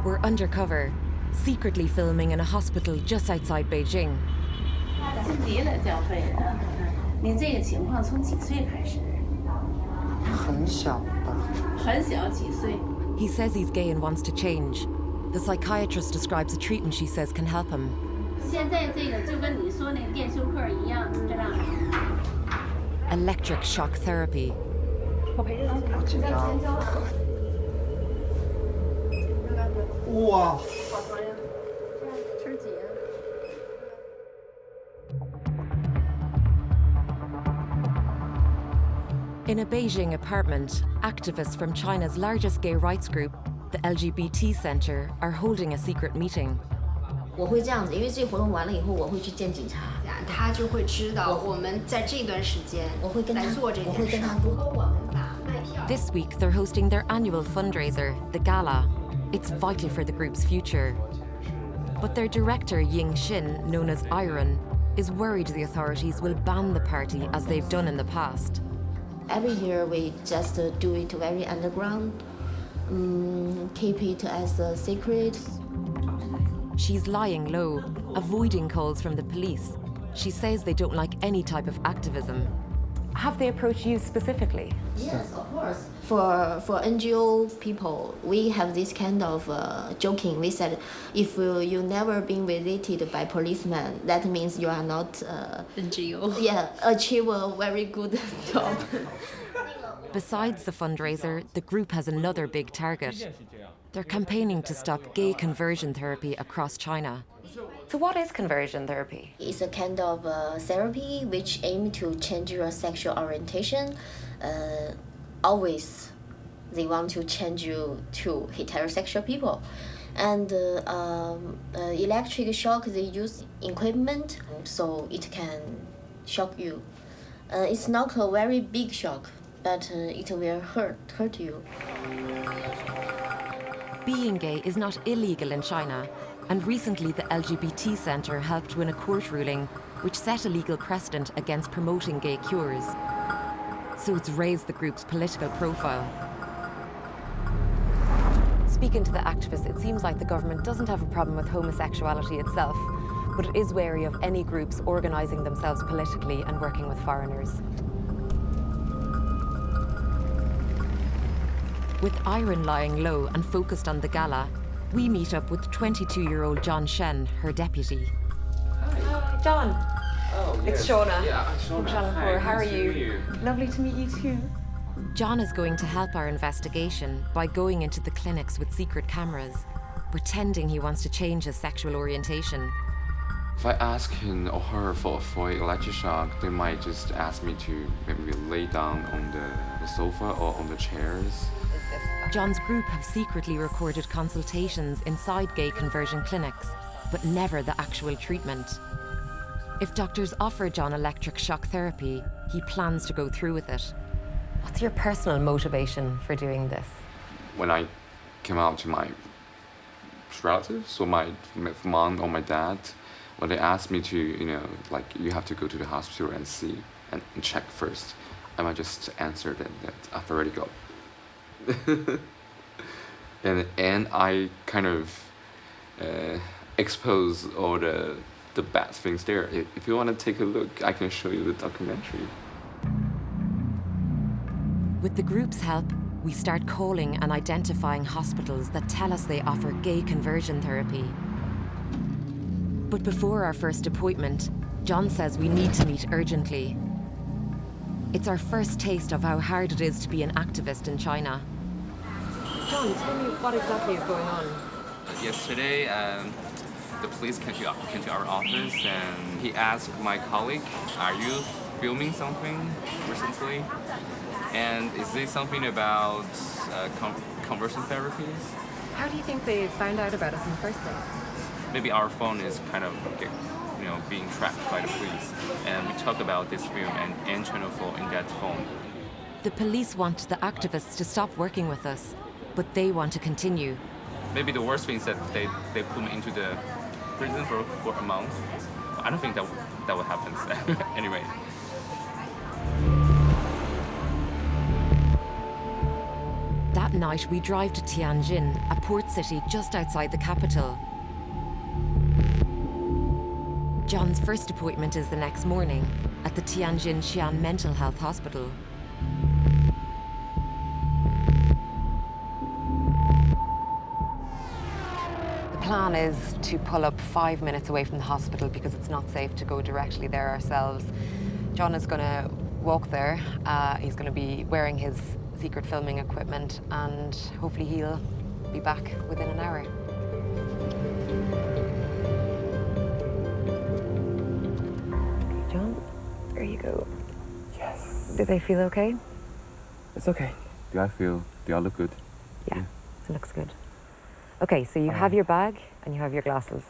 We're undercover, secretly filming in a hospital just outside Beijing. 是别的教会的，您这个情况从几岁开始？很小吧。很小，几岁？ He says he's gay and wants to change. The psychiatrist describes a treatment she says can help him. 现在这个就跟你说那个电休克一样，知道吗？ Electric shock therapy. 好紧张。哇！ In a Beijing apartment, activists from China's largest gay rights group, the LGBT Center, are holding a secret meeting. 我会这样子，因为这个活动完了以后，我会去见警察，他就会知道我们在这段时间来做这件事。如果我们把卖票。This week, they're hosting their annual fundraiser, the Gala. It's vital for the group's future. But their director, Ying Xin, known as Iron, is worried the authorities will ban the party as they've done in the past. Every year we just do it very underground, keep it as a secret. She's lying low, avoiding calls from the police. She says they don't like any type of activism. Have they approached you specifically? Yes, of course. For NGO people, we have this kind of joking. We said, if you never been visited by policemen, that means you are not NGO. Yeah, achieve a very good job. Besides the fundraiser, the group has another big target. They're campaigning to stop gay conversion therapy across China. So what is conversion therapy? It's a kind of therapy which aim to change your sexual orientation. Always, they want to change you to heterosexual people. And electric shock, they use equipment so it can shock you. It's not a very big shock, but it will hurt you. Being gay is not illegal in China, and recently the LGBT Center helped win a court ruling which set a legal precedent against promoting gay cures. So it's raised the group's political profile. Speaking to the activists, it seems like the government doesn't have a problem with homosexuality itself, but it is wary of any groups organising themselves politically and working with foreigners. With Iron lying low and focused on the gala, we meet up with 22-year-old John Shen, her deputy. Hi, John. Oh, It's Shaunaugh. Yeah, From Shaunaugh. Channel 4. Hi, How are nice to meet you? Lovely to meet you too. John is going to help our investigation by going into the clinics with secret cameras, pretending he wants to change his sexual orientation. If I ask him or her for electric shock, they might just ask me to maybe lay down on the sofa or on the chairs. John's group have secretly recorded consultations inside gay conversion clinics, but never the actual treatment. If doctors offer John electric shock therapy, he plans to go through with it. What's your personal motivation for doing this? When I came out to my relatives or my mom or my dad, when they asked me to, you have to go to the hospital and see and check first, I might just answer that I've already got. and I kind of expose all the bad things there. If you want to take a look, I can show you the documentary. With the group's help, we start calling and identifying hospitals that tell us they offer gay conversion therapy. But before our first appointment, John says we need to meet urgently. It's our first taste of how hard it is to be an activist in China. John, tell me what exactly is going on. Yesterday, the police came to our office and he asked my colleague, "Are you filming something recently? And is this something about conversion therapies?" How do you think they found out about us in the first place? Maybe our phone is kind of being tracked by the police, and we talk about this film and Channel 4 in that phone. The police want the activists to stop working with us, but they want to continue. Maybe the worst thing is that they put me into the prison for a month. I don't think that would happen. Anyway. That night, we drive to Tianjin, a port city just outside the capital. John's first appointment is the next morning at the Tianjin Xi'an Mental Health Hospital. The plan is to pull up 5 minutes away from the hospital because it's not safe to go directly there ourselves. John is going to walk there. He's going to be wearing his secret filming equipment, and hopefully he'll be back within an hour. John, there you go. Yes. Do they feel okay? It's okay. Do I look good? Yeah, it looks good. Okay, so you have your bag and you have your glasses.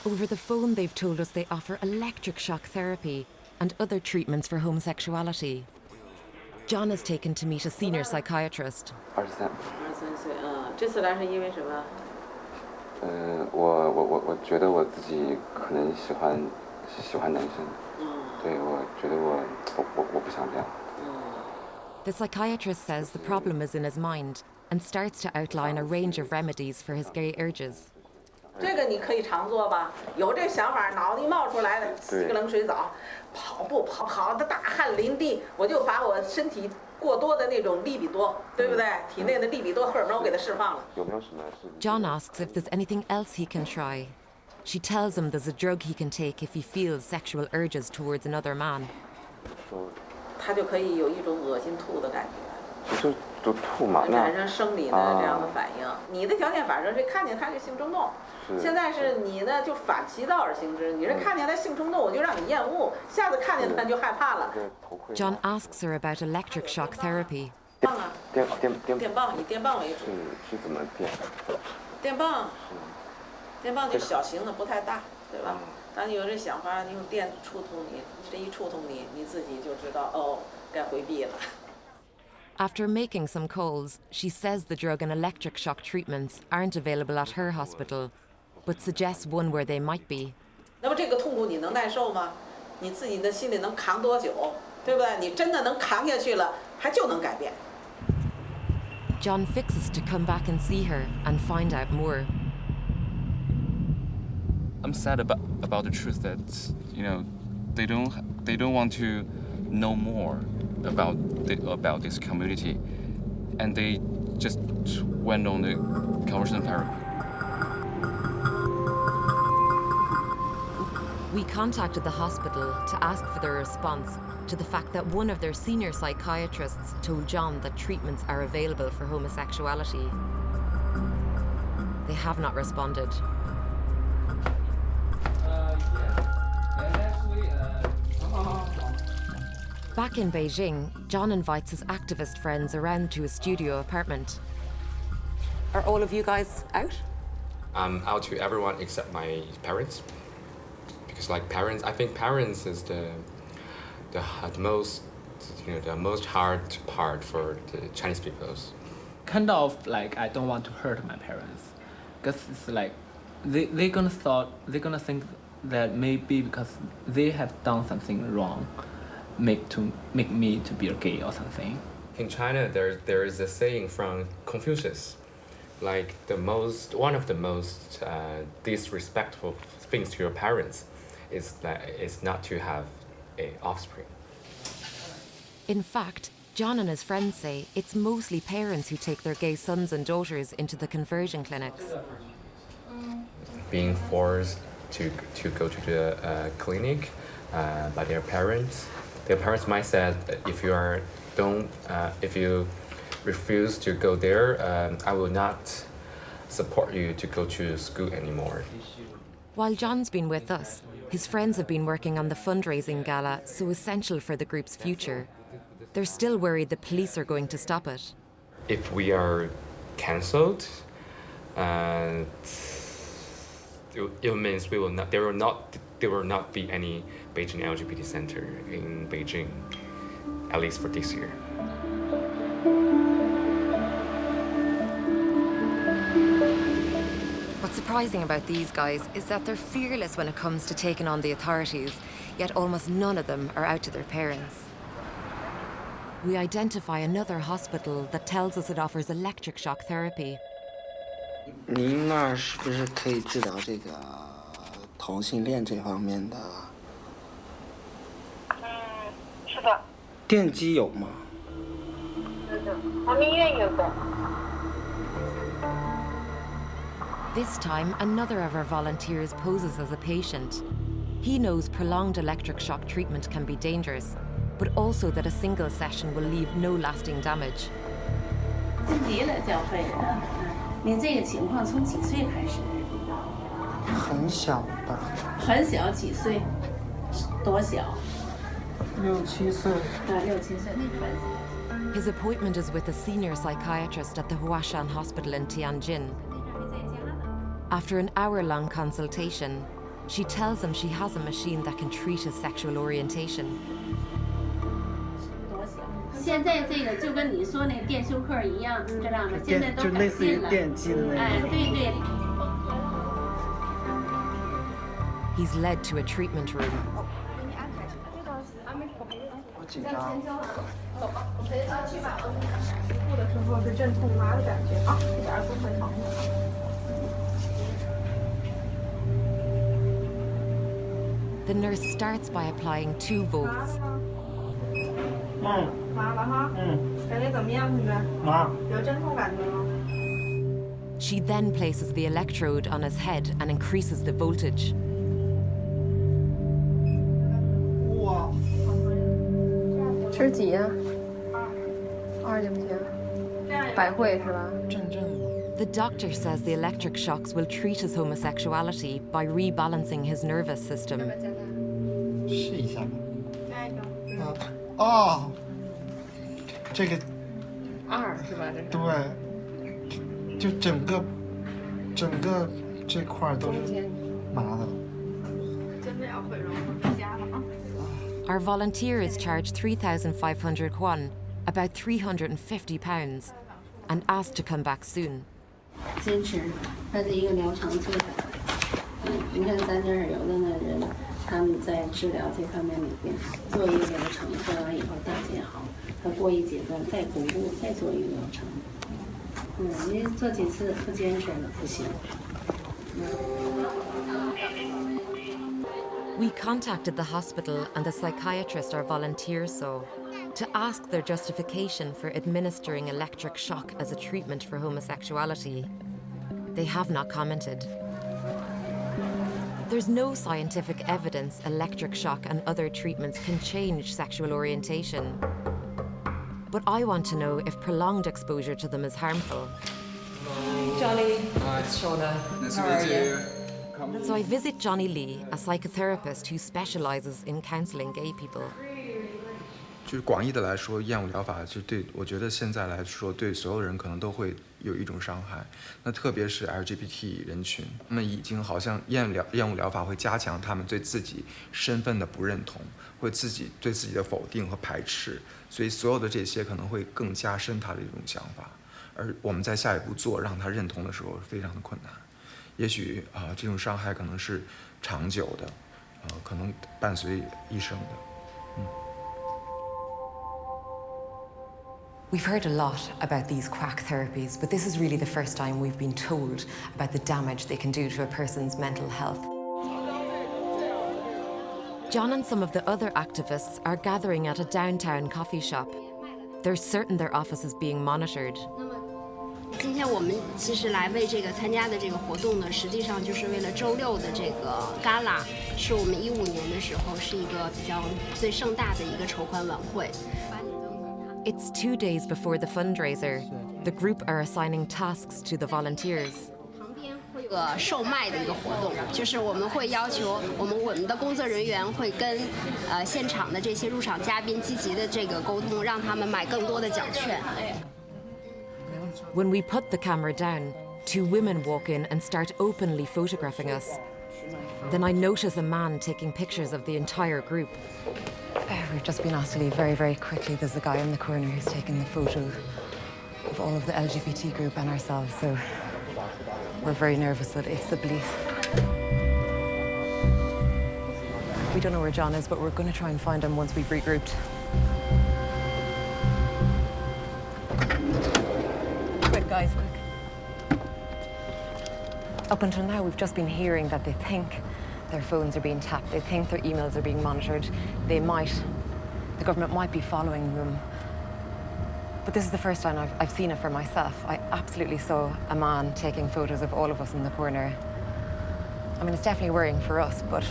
Over the phone, they've told us they offer electric shock therapy and other treatments for homosexuality. John is taken to meet a senior psychiatrist. 23。23岁，这次来是因为什么？我觉得我自己可能喜欢男生。对，我觉得我不想这样。The psychiatrist says the problem is in his mind and starts to outline a range of remedies for his gay urges. 这个你可以常做吧，有这想法，脑子一冒出来的，洗个冷水澡，跑步跑得大汗淋漓，我就把我身体过多的那种利比多，对不对？体内的利比多荷尔蒙我给它释放了。有没有什么是 John asks if there's anything else he can try. She tells him there's a drug he can take if he feels sexual urges towards another man. 他就可以有一种恶心吐的感觉，就吐嘛，产生生理的这样的反应。你的条件反射是看见他就性冲动，现在是你呢就反其道而行之，你是看见他性冲动，我就让你厌恶，下次看见他就害怕了。John asks her about electric shock therapy. 棒啊，电棒以电棒为主。是怎么电？电棒就小型的，不太大，对吧？当你有这想法，你用电触痛你，这一触痛你，你自己就知道哦，该回避了。 After making some calls, she says the drug and electric shock treatments aren't available at her hospital, but suggests one where they might be. 那么这个痛苦你能耐受吗？你自己的心里能扛多久？对不对？你真的能扛下去了，还就能改变。 John fixes to come back and see her and find out more. I'm sad about the truth that they don't want to know more about this community, and they just went on the conversion therapy. We contacted the hospital to ask for their response to the fact that one of their senior psychiatrists told John that treatments are available for homosexuality. They have not responded. Back in Beijing, John invites his activist friends around to his studio apartment. Are all of you guys out? I'm out to everyone except my parents. Because I think parents is the most hard part for the Chinese peoples. Kind of I don't want to hurt my parents, because it's they're gonna think that maybe because they have done something wrong, make me to be gay or something. In China, there is a saying from Confucius, one of the most disrespectful things to your parents is not to have an offspring. In fact, John and his friends say it's mostly parents who take their gay sons and daughters into the conversion clinics. Being forced to go to the clinic by their parents might say if you refuse to go there, I will not support you to go to school anymore. While John's been with us, his friends have been working on the fundraising gala so essential for the group's future. They're still worried the police are going to stop it. If we are cancelled, it means there will not be any Beijing LGBT center in Beijing, at least for this year. But What's surprising about these guys is that they're fearless when it comes to taking on the authorities, yet almost none of them are out to their parents. We identify another hospital that tells us it offers electric shock therapy. 您那儿是不是可以治疗这个同性恋这方面的？是的。电击有吗？咱们医院有的。 This time, another of our volunteers poses as a patient. He knows prolonged electric shock treatment can be dangerous, but also that a single session will leave no lasting damage. 晋级了交费的。你这个情况从几岁开始？很小吧。很小，几岁？多小？6、7岁。6、7岁，那很小。 His appointment is with a senior psychiatrist at the Huashan Hospital in Tianjin. After an hour-long consultation, she tells him she has a machine that can treat his sexual orientation. 现在这个就跟你说那电休克一样，知道吗？现在都改进了。电击的那种。哎，对对。He's led to a treatment room. 好紧张。走吧，我陪他去吧。吐的时候是阵痛麻的感觉啊，一点都不会疼。 The nurse starts by applying 2 volts. 麻了哈。感觉怎么样？现在？麻。有阵痛感觉吗？ She then places the electrode on his head and increases the voltage. 哇！这是几呀？2行不行？100会是吧？阵阵的。 The doctor says the electric shocks will treat his homosexuality by rebalancing his nervous system. 试一下吧。哦，这个2是吧？这是。对，就整个这块都是麻的。真的要毁容回家了啊！ Our volunteer is charged 3,500 yuan, about £350, and asked to come back soon. 坚持，它这一个疗程最好。你看咱这儿有的那人，他们在治疗这方面里边做一个疗程，做完以后大见好，他过一阶段再巩固，再做一个疗程。你做几次不坚持了不行。We contacted the hospital and the psychiatrist our volunteers saw to ask their justification for administering electric shock as a treatment for homosexuality. They have not commented. There's no scientific evidence electric shock and other treatments can change sexual orientation. But I want to know if prolonged exposure to them is harmful. Hi, Johnny. Hi. It's Shaunaugh. Nice to meet you. So I visit Johnny Lee, a psychotherapist who specializes in counseling gay people. 就是广义的来说，厌恶疗法就对我觉得现在来说，对所有人可能都会有一种伤害。那特别是 LGBT 人群，他们已经好像厌恶疗法会加强他们对自己身份的不认同，会对自己的否定和排斥，所以所有的这些可能会更加深他的一种想法。而我们在下一步做让他认同的时候，非常的困难。也许这种伤害可能是长久的，可能伴随一生的。We've heard a lot about these quack therapies, but this is really the first time we've been told about the damage they can do to a person's mental health. John and some of the other activists are gathering at a downtown coffee shop. They're certain their office is being monitored. 今天我们其实来为这个参加的这个活动呢，实际上就是为了周六的这个 gala， 是我们15年的时候是一个比较最盛大的一个筹款晚会。It's 2 days before the fundraiser. The group are assigning tasks to the volunteers. 旁边会有个售卖的一个活动，就是我们会要求我们的工作人员会跟现场的这些入场嘉宾积极的这个沟通，让他们买更多的奖券。When we put the camera down, 2 women walk in and start openly photographing us. Then I notice a man taking pictures of the entire group. We've just been asked to leave very, very quickly. There's a guy in the corner who's taking the photo of all of the LGBT group and ourselves, so We're very nervous that it's the police. We don't know where John is, but we're going to try and find him once we've regrouped. Quick, guys, quick. Up until now, we've just been hearing that they think their phones are being tapped. They think their emails are being monitored. The government might be following them. But this is the first time I've seen it for myself. I absolutely saw a man taking photos of all of us in the corner. I mean, it's definitely worrying for us, but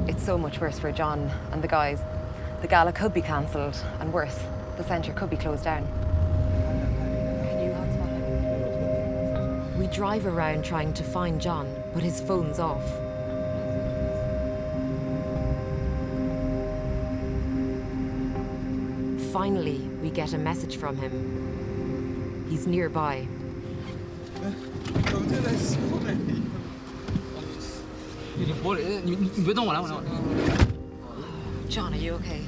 it's so much worse for John and the guys. The gala could be cancelled, and worse, the centre could be closed down. Can you hotspot him? We drive around trying to find John, but his phone's off. Finally, we get a message from him. He's nearby. John, are you okay?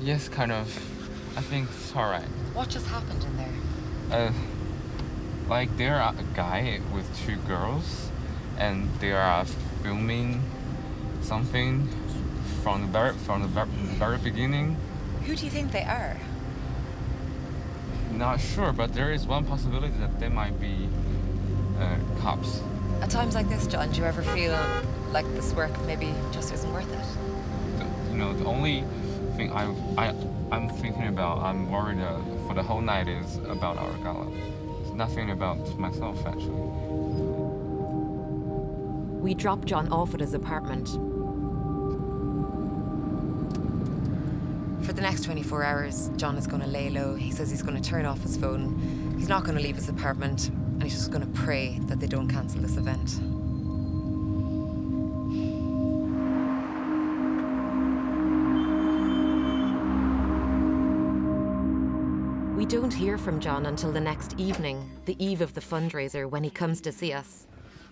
Yes, kind of. I think it's alright. What just happened in there? Like there are a guy with two girls, and they are filming something from the very beginning. Who do you think they are? Not sure, but there is one possibility that they might be cops. At times like this, John, do you ever feel like this work maybe just isn't worth it? The only thing I'm thinking about, I'm worried for the whole night is about our gala. It's nothing about myself, actually. We drop John off at his apartment. For the next 24 hours, John is going to lay low. He says he's going to turn off his phone. He's not going to leave his apartment, and he's just going to pray that they don't cancel this event. We don't hear from John until the next evening, the eve of the fundraiser, when he comes to see us.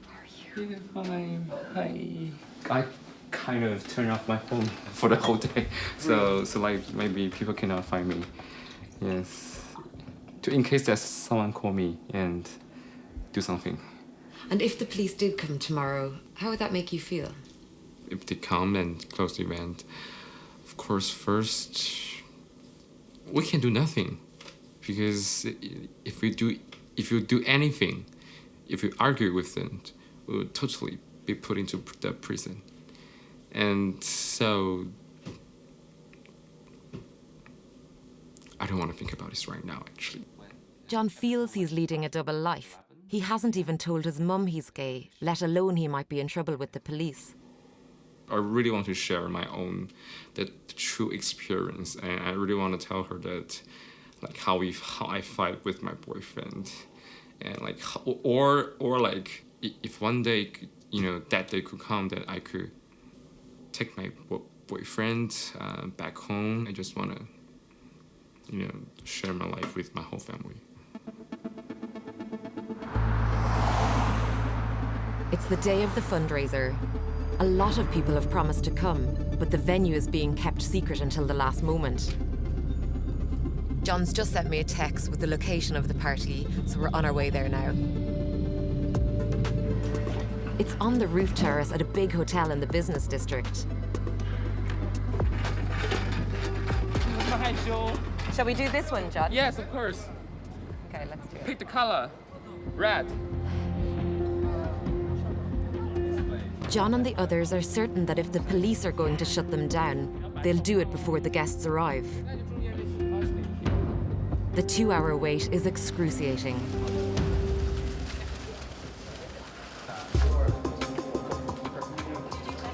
How are you? Fine. Hi. I kind of turn off my phone for the whole day, so like maybe people cannot find me. Yes, in case there's someone call me and do something. And if the police did come tomorrow, how would that make you feel? If they come and close the event, of course, first we can do nothing, because if you do anything, if you argue with them, we will totally be put into the prison. And so I don't want to think about this right now, actually. John feels he's leading a double life. He hasn't even told his mum he's gay, let alone he might be in trouble with the police. I really want to share my own, the true experience, and I really want to tell her that, like how I fight with my boyfriend, and like or like if one day that day could come that I could take my boyfriend back home. I just want to share my life with my whole family. It's the day of the fundraiser. A lot of people have promised to come, but the venue is being kept secret until the last moment. John's just sent me a text with the location of the party, so we're on our way there now. It's on the roof terrace at a big hotel in the business district. Shall we do this one, John? Yes, of course. Okay, let's do it. Pick the color. Red. John and the others are certain that if the police are going to shut them down, they'll do it before the guests arrive. The 2-hour wait is excruciating.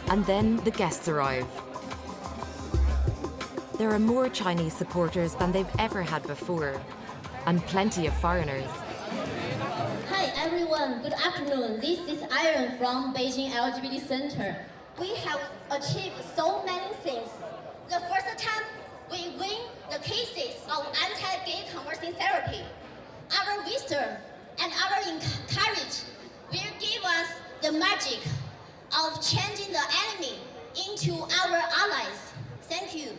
And then the guests arrive. There are more Chinese supporters than they've ever had before, and plenty of foreigners. Hi everyone, good afternoon. This is Iron from Beijing LGBT Center. We have achieved so many things. The first time, we win the cases of anti-gay conversion therapy. Our wisdom and our courage will give us the magic of changing the enemy into our allies. Thank you.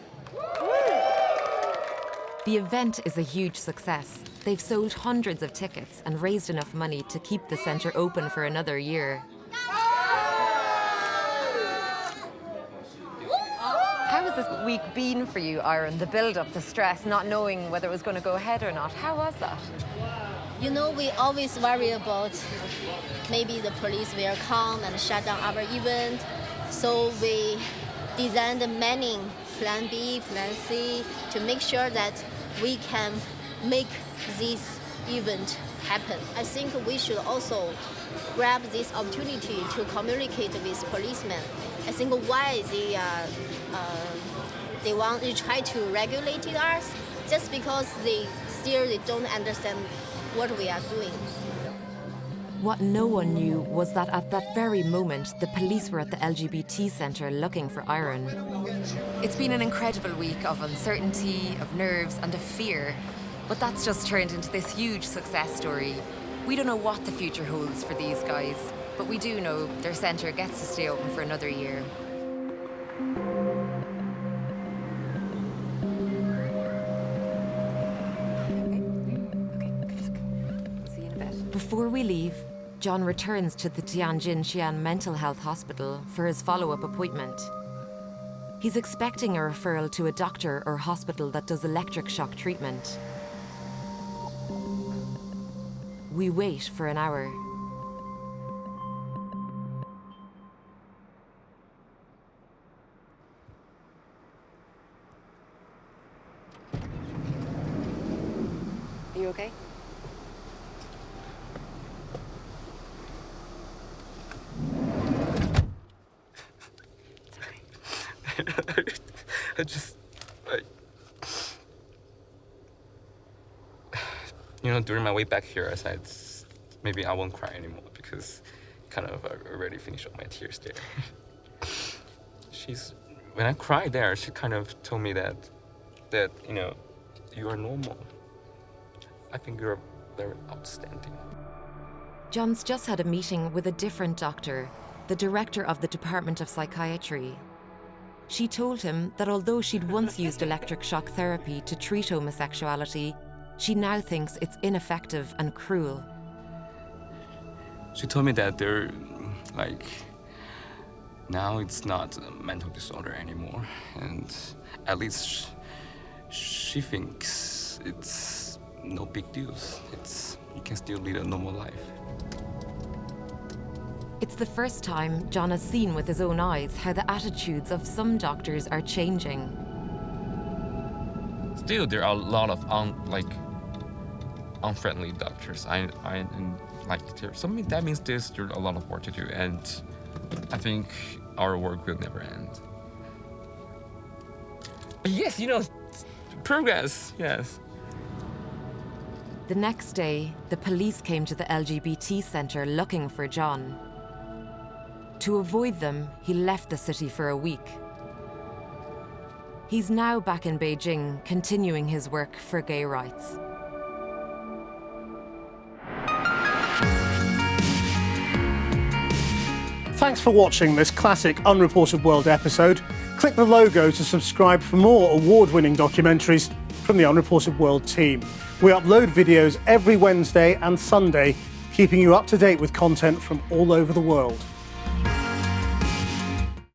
The event is a huge success. They've sold hundreds of tickets and raised enough money to keep the centre open for another year. How has this week been for you, Iron? The build-up, the stress, not knowing whether it was going to go ahead or not. How was that? You know, we always worry about maybe the police will come and shut down our event. So we designed many plan B, plan C to make sure that we can make this event happen. I think we should also grab this opportunity to communicate with policemen. I think why they want to try to regulate us just because they don't understand what we are doing. What no one knew was that at that very moment, the police were at the LGBT centre looking for Iron. It's been an incredible week of uncertainty, of nerves and of fear, but that's just turned into this huge success story. We don't know what the future holds for these guys, but we do know their centre gets to stay open for another year. Before we leave, John returns to the Tianjin Xi'an Mental Health Hospital for his follow-up appointment. He's expecting a referral to a doctor or hospital that does electric shock treatment. We wait for an hour. Are you okay? During my way back here, I said maybe I won't cry anymore because kind of already finished all my tears there. When I cried there, she kind of told me that you are normal. I think you're very outstanding. John's just had a meeting with a different doctor, the director of the Department of Psychiatry. She told him that although she'd once used electric shock therapy to treat homosexuality, she now thinks it's ineffective and cruel. She told me that now it's not a mental disorder anymore, and at least she thinks it's no big deal. You can still lead a normal life. It's the first time John has seen with his own eyes how the attitudes of some doctors are changing. Still, there are a lot of unfriendly doctors. That means there's still a lot of work to do, and I think our work will never end. But yes, progress, yes. The next day, the police came to the LGBT centre looking for John. To avoid them, he left the city for a week. He's now back in Beijing, continuing his work for gay rights. Thanks for watching this classic Unreported World episode. Click the logo to subscribe for more award-winning documentaries from the Unreported World team. We upload videos every Wednesday and Sunday, keeping you up to date with content from all over the world.